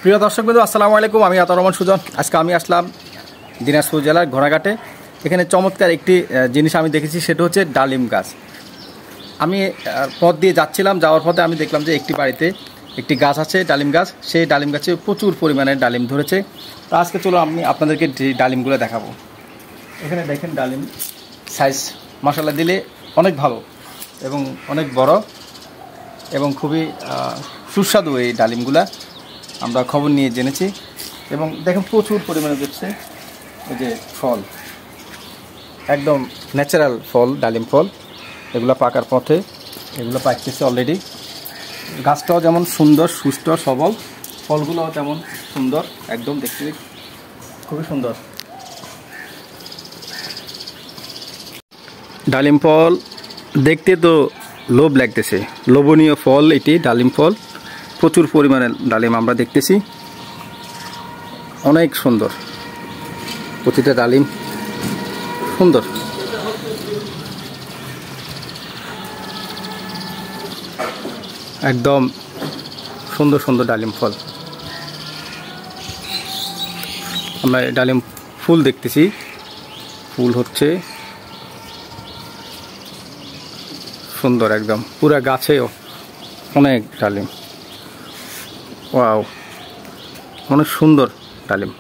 প্রিয় দর্শক বন্ধু, আসসালামু আলাইকুম। আমি আতাউর রহমান সুজন। আজকে আমি আসলাম দিনাজপুর জেলার ঘোড়াঘাটে। এখানে চমৎকার একটি জিনিস আমি দেখেছি, সেটা হচ্ছে ডালিম গাছ। আমি পথ দিয়ে যাচ্ছিলাম, যাওয়ার পথে আমি দেখলাম যে একটি বাড়িতে একটি গাছ আছে, ডালিম গাছ। সেই ডালিম গাছে প্রচুর পরিমাণে ডালিম ধরেছে। তো আজকে চলো আমি আপনাদেরকে ডালিমগুলো দেখাবো। এখানে দেখেন ডালিম সাইজ মাশাআল্লাহ দিলে অনেক ভালো এবং অনেক বড় এবং খুবই সুস্বাদু এই ডালিমগুলা। আমরা খবর নিয়ে জেনেছি এবং দেখেন প্রচুর পরিমাণে দিচ্ছে এই যে ফল, একদম ন্যাচারাল ফল, ডালিম ফল। এগুলো পাকার পথে, এগুলো পাকতেছে অলরেডি। গাছটাও যেমন সুন্দর, সুস্থ, সবল, ফলগুলোও তেমন সুন্দর, একদম দেখতে খুবই সুন্দর। ডালিম ফল দেখতে তো লোভ লাগতেছে, লোভনীয় ফল এটি ডালিম ফল। প্রচুর পরিমাণে ডালিম আমরা দেখতেছি, অনেক সুন্দর। প্রতিটা ডালিম সুন্দর, একদম সুন্দর সুন্দর ডালিম ফল। আমরা ডালিম ফুল দেখতেছি, ফুল হচ্ছে সুন্দর, একদম পুরা গাছেও অনেক ডালিম। ওয়াও, অনেক সুন্দর ডালিম।